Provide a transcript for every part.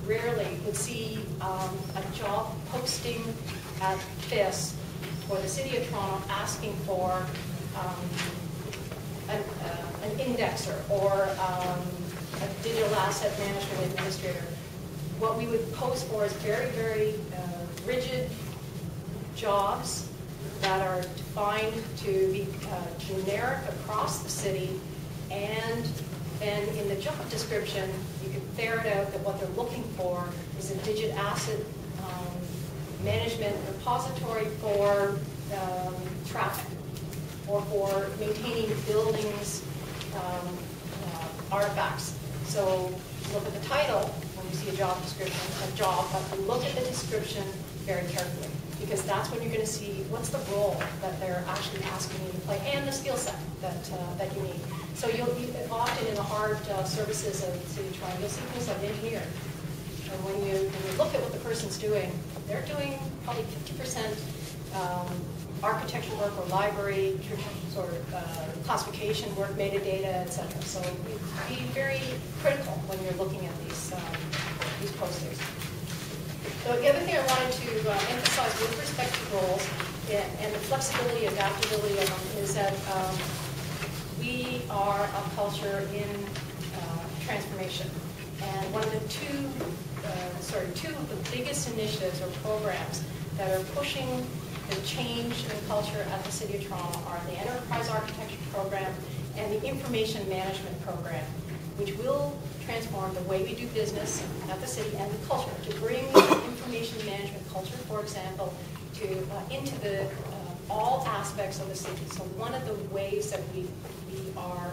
rarely would see a job posting at FIS or the City of Toronto asking for an indexer or a digital asset management administrator. What we would post for is very, very rigid jobs that are defined to be generic across the city, and then in the job description you can ferret out that what they're looking for is a digital asset management repository for traffic or for maintaining buildings artifacts. So look at the title when you see a job description, but look at the description very carefully, because that's when you're going to see what's the role that they're actually asking you to play and the skill set that you need. So you'll be often in the hard services of the City of Toronto, you'll see things like engineer. And when you look at what the person's doing, they're doing probably 50% architecture work or library sort of classification work, metadata, etc. So be very critical when you're looking at these posters. So the other thing I wanted to emphasize with respect to roles and the flexibility, adaptability of them is that we are a culture in transformation. And one of the two of the biggest initiatives or programs that are pushing the change in culture at the City of Toronto are the Enterprise Architecture Program and the Information Management Program, which will transform the way we do business at the city and the culture, to bring the information management culture, for example, into the all aspects of the city. So one of the ways that we are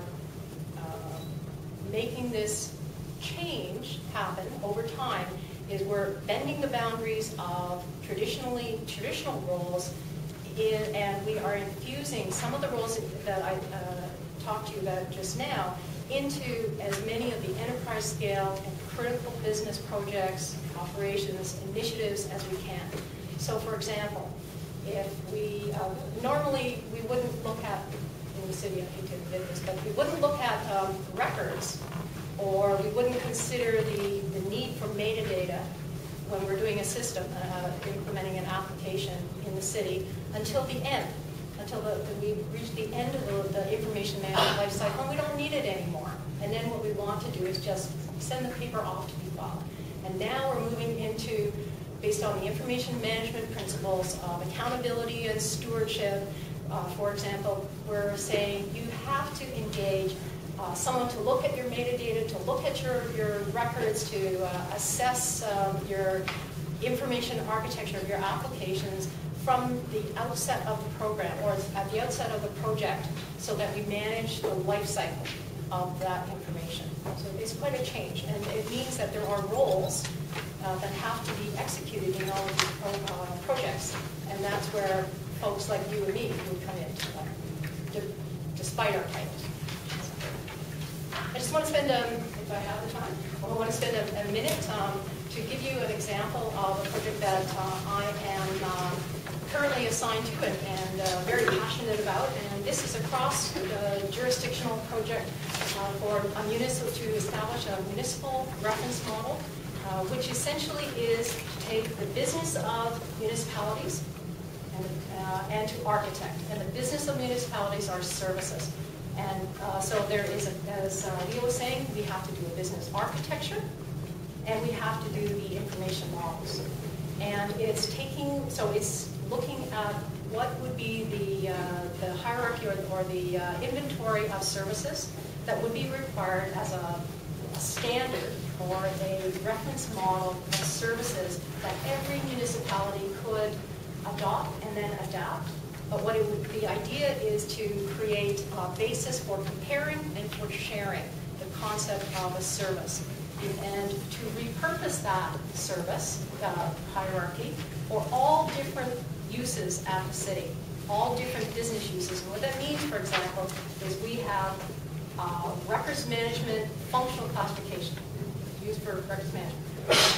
making this change happen over time is we're bending the boundaries of traditional roles and we are infusing some of the roles that I talked to you about just now into as many of the enterprise scale and critical business projects, operations, initiatives as we can. So for example, if we, normally we wouldn't look at, in the city, I hate to admit this, but we wouldn't look at records, or we wouldn't consider the need for metadata when we're doing a system, implementing an application in the city, until the end, until we reach the end of the information management life cycle, and we don't need it anymore. And then what we want to do is just send the paper off to be filed. And now we're moving into, based on the information management principles of accountability and stewardship, for example, we're saying you have to engage someone to look at your metadata, to look at your records, to assess your information architecture of your applications from the outset of the program or at the outset of the project, so that we manage the life cycle of that information. So it's quite a change, and it means that there are roles that have to be executed in all of these projects, and that's where folks like you and me would come in, despite our titles. I just want to spend, if I have the time, I want to spend a minute to give you an example of a project that I am currently assigned to and very passionate about. And this is a cross-jurisdictional project for a municipal to establish a municipal reference model, which essentially is to take the business of municipalities and to architect. And the business of municipalities are services. And so there is, as Leo was saying, we have to do a business architecture, and we have to do the information models. And it's taking, so it's looking at what would be the hierarchy or the inventory of services that would be required as a standard or a reference model of services that every municipality could adopt and then adapt. But what the idea is to create a basis for comparing and for sharing the concept of a service, and to repurpose that service hierarchy for all different uses at the city, all different business uses. And what that means, for example, is we have records management functional classification used for records management.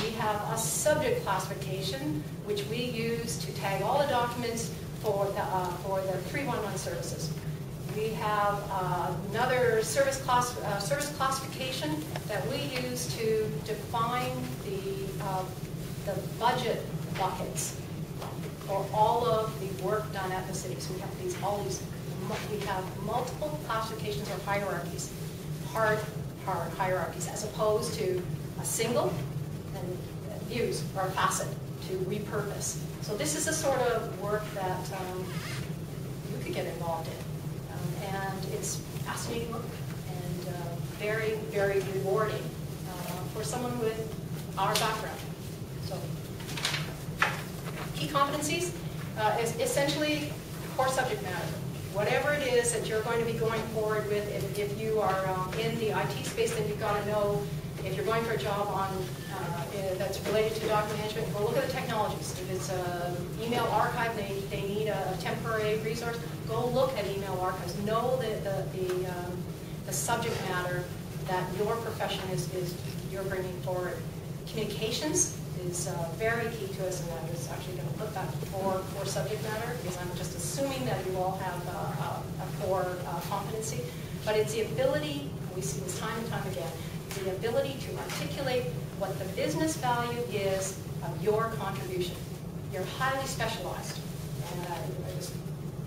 We have a subject classification, which we use to tag all the documents for the 311 services. We have another service classification that we use to define the the budget buckets for all of the work done at the city. So we have we have multiple classifications or hierarchies, hard hierarchies, as opposed to a single and views or a facet to repurpose. So this is the sort of work that you could get involved in. And it's fascinating work and very, very rewarding for someone with our background. So key competencies is essentially core subject matter. Whatever it is that you're going to be going forward with, if you are in the IT space, then you've got to know, if you're going for a job on that's related to document management, go look at the technologies. If it's an email archive, they need a temporary resource, go look at email archives. Know the subject matter that your profession is you're bringing forward. Communications is very key to us, and I was actually going to put that for subject matter, because I'm just assuming that you all have a core competency. But it's the ability, we see this time and time again, the ability to articulate what the business value is of your contribution. You're highly specialized. And I was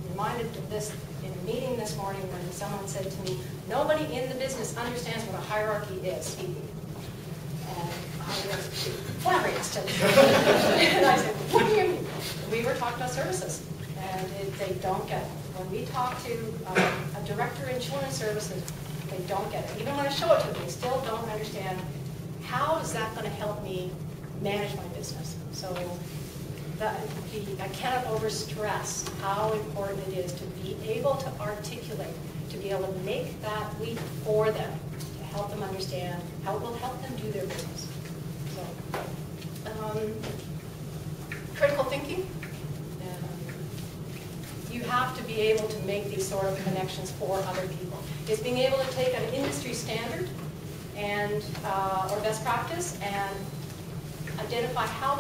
reminded of this in a meeting this morning when someone said to me, nobody in the business understands what a hierarchy is. And I was flabbergasted. And I said, what do you mean? We were talking about services, and they don't get it. When we talk to a director in children's services, they don't get it. Even when I show it to them, they still don't understand how is that going to help me manage my business. So I cannot overstress how important it is to be able to articulate, to be able to make that leap for them, to help them understand how it will help them do their business. So, critical thinking. You have to be able to make these sort of connections for other people. It's being able to take an industry standard and or best practice and identify how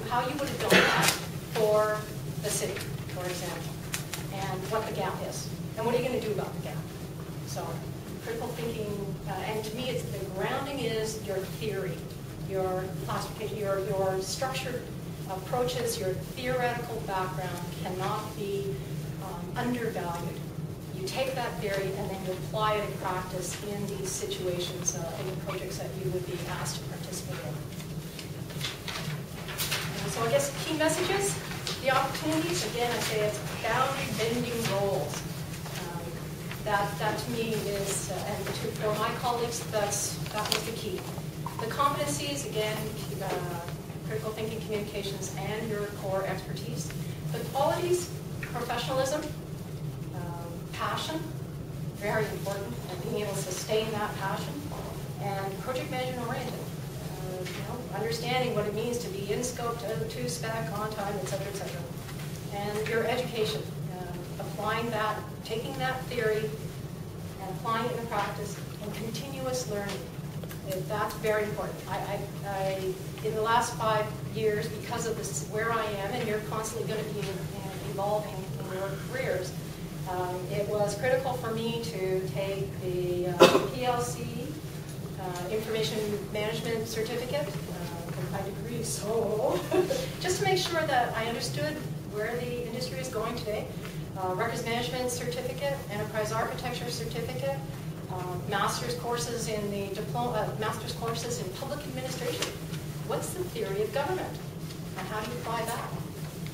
how you would have done that for the city, for example, and what the gap is, and what are you going to do about the gap. So critical thinking, and to me, it's the grounding is your theory, your classification, your structured approaches, your theoretical background cannot be undervalued. You take that theory and then you apply it in practice in these situations, in the projects that you would be asked to participate in. And so I guess key messages, the opportunities, again, I say it's boundary bending roles. That to me is, and for my colleagues, that was the key. The competencies, again, critical thinking, communications, and your core expertise. The qualities, professionalism, passion, very important, and being able to sustain that passion, and project management oriented. Understanding what it means to be in scope, to spec, on time, et cetera, et cetera. And your education, applying that, taking that theory and applying it in practice, and continuous learning. That's very important. In the last 5 years, because of this, where I am, and you're constantly going to be evolving in your careers, it was critical for me to take the PLC Information Management Certificate, my degree, so just to make sure that I understood where the industry is going today. Records Management Certificate, Enterprise Architecture Certificate, master's courses in the master's courses in public administration. What's the theory of government, and how do you apply that?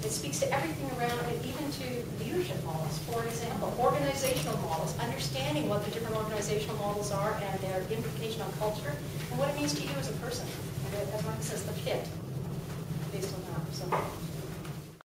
It speaks to everything around it, even to leadership models, for example, organizational models, understanding what the different organizational models are and their implication on culture, and what it means to you as a person. And as Mark says, the fit based on that. So.